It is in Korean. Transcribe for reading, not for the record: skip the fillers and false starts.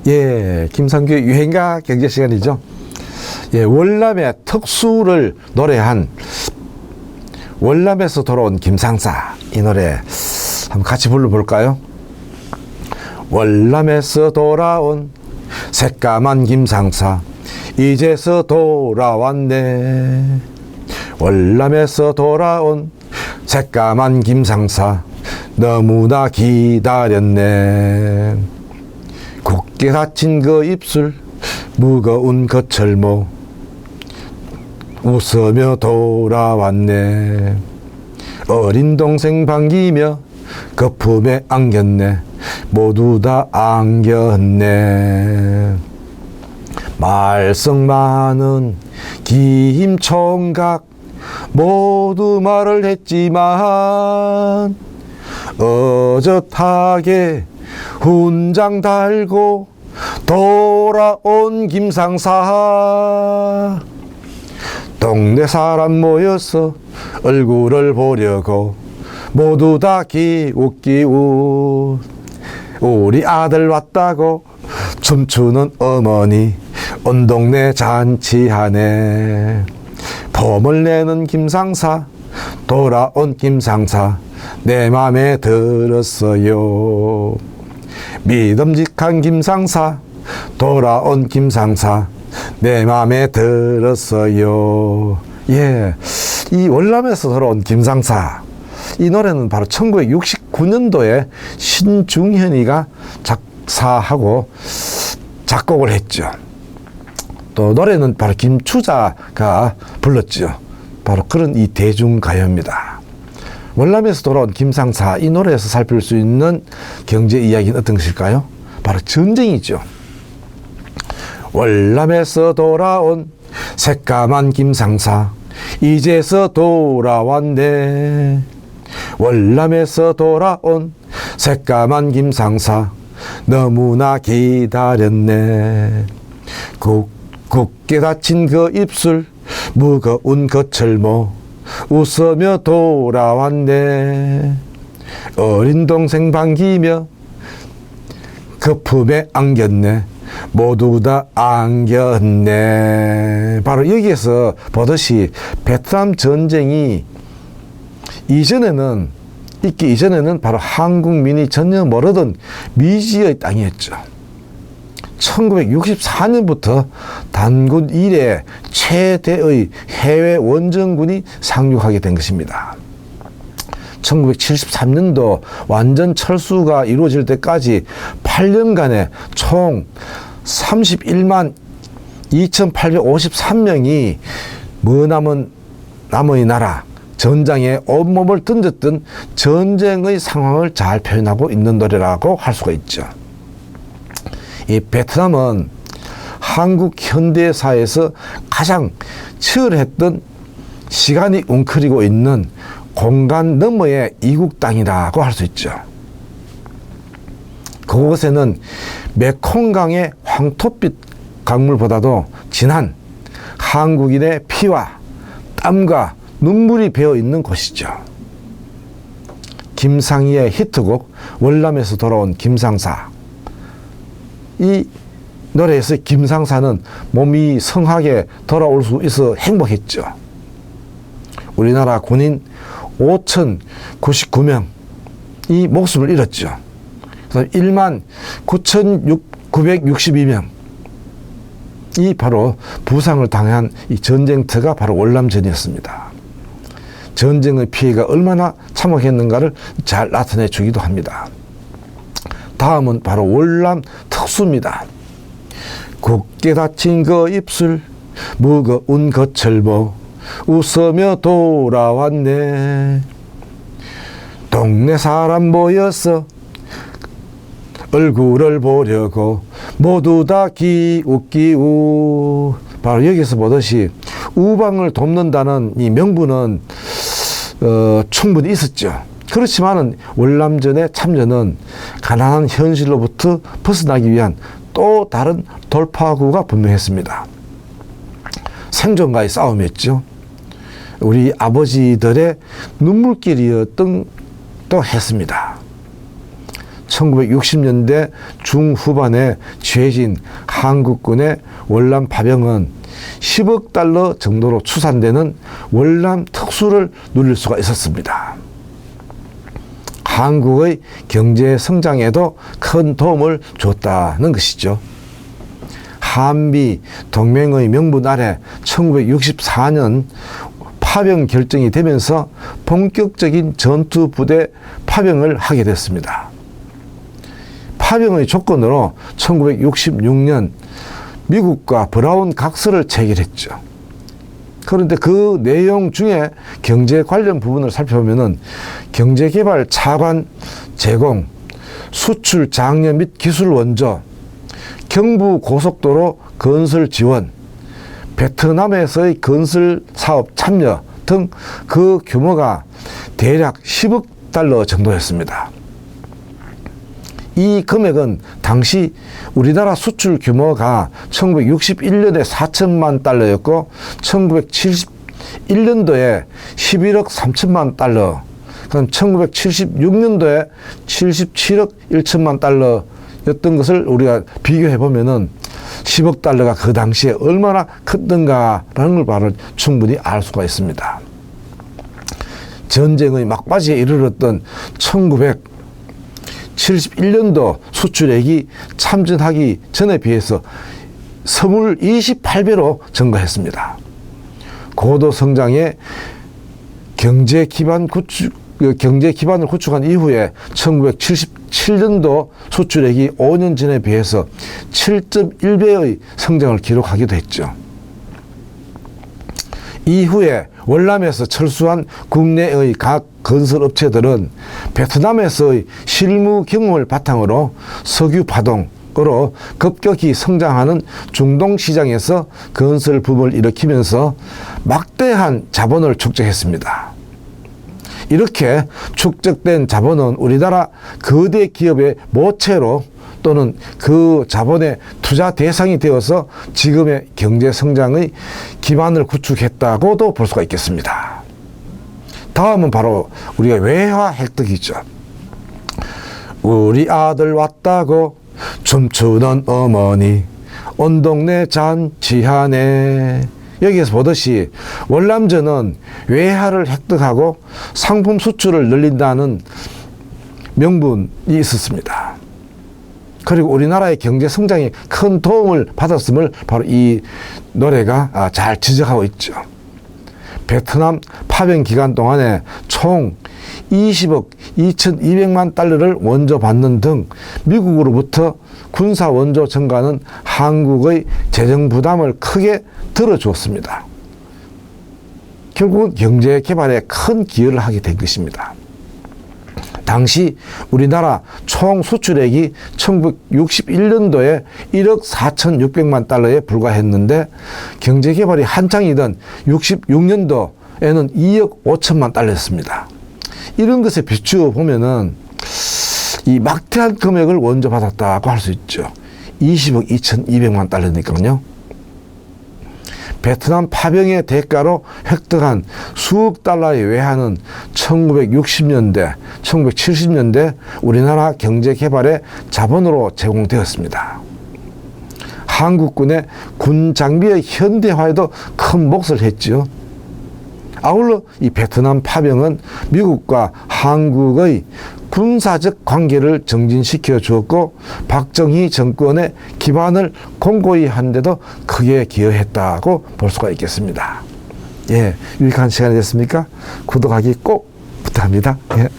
예, 김상규의 유행가 경제 시간이죠. 예, 월남의 특수를 노래한 월남에서 돌아온 김상사, 이 노래 한번 같이 불러볼까요? 월남에서 돌아온 새까만 김상사, 이제서 돌아왔네. 월남에서 돌아온 새까만 김상사, 너무나 기다렸네. 굳게 닫힌 그 입술, 무거운 그 철모, 웃으며 돌아왔네. 어린 동생 반기며 그 품에 안겼네. 모두 다 안겼네. 말썽 많은 김총각 모두 말을 했지만 어젓하게 훈장 달고 돌아온 김상사. 동네 사람 모여서 얼굴을 보려고 모두 다 기웃기웃. 우리 아들 왔다고 춤추는 어머니 온 동네 잔치하네. 폼을 내는 김상사, 돌아온 김상사, 내 맘에 들었어요. 믿음직한 김상사, 돌아온 김상사, 내 맘에 들었어요. 예, 이 월남에서 돌아온 김상사, 이 노래는 바로 1969년도에 신중현이가 작사하고 작곡을 했죠. 또 노래는 바로 김추자가 불렀죠. 바로 그런 이 대중가요입니다. 월남에서 돌아온 김상사, 이 노래에서 살필 수 있는 경제 이야기는 어떤 것일까요? 바로 전쟁이죠. 월남에서 돌아온 새까만 김상사, 이제서 돌아왔네. 월남에서 돌아온 새까만 김상사, 너무나 기다렸네. 굳게 닫힌 그 입술, 무거운 그 철모, 웃으며 돌아왔네. 어린 동생 반기며 그 품에 안겼네. 모두 다 안겼네. 바로 여기에서 보듯이 베트남 전쟁이 있기 이전에는 바로 한국민이 전혀 모르던 미지의 땅이었죠. 1964년부터 단군 이래 최대의 해외 원정군이 상륙하게 된 것입니다. 1973년도 완전 철수가 이루어질 때까지 8년간에 총 31만 2,853명이 남의 나라 전장에 온몸을 던졌던 전쟁의 상황을 잘 표현하고 있는 노래라고 할 수가 있죠. 이 베트남은 한국 현대사에서 가장 치열했던 시간이 웅크리고 있는 공간 너머의 이국 땅이라고 할 수 있죠. 그곳에는 메콩강의 황토빛 강물보다도 진한 한국인의 피와 땀과 눈물이 배어 있는 곳이죠. 김상희의 히트곡 월남에서 돌아온 김상사, 이 노래에서 김상사는 몸이 성하게 돌아올 수 있어 행복했죠. 우리나라 군인 5,099명이 목숨을 잃었죠. 그래서 19,962명이 바로 부상을 당한 이 전쟁터가 바로 월남전이었습니다. 전쟁의 피해가 얼마나 참혹했는가를 잘 나타내 주기도 합니다. 다음은 바로 월남 특수입니다. 굳게 닫힌 그 입술, 무거운 그 철모, 웃으며 돌아왔네. 동네 사람 모여서 얼굴을 보려고 모두 다 기웃기웃. 바로 여기서 보듯이 우방을 돕는다는 이 명분은 충분히 있었죠. 그렇지만은 월남전의 참전은 가난한 현실로부터 벗어나기 위한 또 다른 돌파구가 분명했습니다. 생존과의 싸움이었죠. 우리 아버지들의 눈물길이었던 또 했습니다. 1960년대 중후반에 취해진 한국군의 월남 파병은 10억 달러 정도로 추산되는 월남 특수를 누릴 수가 있었습니다. 한국의 경제 성장에도 큰 도움을 줬다는 것이죠. 한미 동맹의 명분 아래 1964년 파병 결정이 되면서 본격적인 전투 부대 파병을 하게 됐습니다. 파병의 조건으로 1966년 미국과 브라운 각서를 체결했죠. 그런데 그 내용 중에 경제 관련 부분을 살펴보면은 경제개발 차관 제공, 수출 장려 및 기술 원조, 경부 고속도로 건설 지원, 베트남에서의 건설 사업 참여 등 그 규모가 대략 10억 달러 정도였습니다. 이 금액은 당시 우리나라 수출 규모가 1961년에 4천만 달러였고 1971년도에 11억 3천만 달러, 그럼 1976년도에 77억 1천만 달러였던 것을 우리가 비교해 보면은 10억 달러가 그 당시에 얼마나 컸던가라는 걸 바로 충분히 알 수가 있습니다. 전쟁의 막바지에 이르렀던 1971년도 수출액이 참전하기 전에 비해서 28배로 증가했습니다. 고도 성장의 경제 기반을 구축한 이후에 1977년도 수출액이 5년 전에 비해서 7.1배의 성장을 기록하기도 했죠. 이후에 월남에서 철수한 국내의 각 건설업체들은 베트남에서의 실무 경험을 바탕으로 석유 파동으로 급격히 성장하는 중동 시장에서 건설 붐을 일으키면서 막대한 자본을 축적했습니다. 이렇게 축적된 자본은 우리나라 거대 기업의 모체로 또는 그 자본의 투자 대상이 되어서 지금의 경제 성장의 기반을 구축했다고도 볼 수가 있겠습니다. 다음은 바로 우리가 외화 획득이죠. 우리 아들 왔다고 춤추는 어머니 온 동네 잔치하네. 여기에서 보듯이 월남전은 외화를 획득하고 상품 수출을 늘린다는 명분이 있었습니다. 그리고 우리나라의 경제 성장에 큰 도움을 받았음을 바로 이 노래가 잘 지적하고 있죠. 베트남 파병 기간 동안에 총 20억 2,200만 달러를 원조 받는 등 미국으로부터 군사 원조 증가는 한국의 재정 부담을 크게 들어주었습니다. 결국은 경제 개발에 큰 기여를 하게 된 것입니다. 당시 우리나라 총 수출액이 1961년도에 1억 4,600만 달러에 불과했는데 경제개발이 한창이던 66년도에는 2억 5천만 달러였습니다. 이런 것에 비추어 보면은 이 막대한 금액을 원조 받았다고 할 수 있죠. 20억 2,200만 달러니까요. 베트남 파병의 대가로 획득한 수억 달러의 외화는 1960년대, 1970년대 우리나라 경제 개발의 자본으로 제공되었습니다. 한국군의 군 장비의 현대화에도 큰 몫을 했죠. 아울러 이 베트남 파병은 미국과 한국의 군사적 관계를 정진시켜 주었고 박정희 정권의 기반을 공고히 한 데도 크게 기여했다고 볼 수가 있겠습니다. 예, 유익한 시간이 됐습니까? 구독하기 꼭 부탁합니다. 예.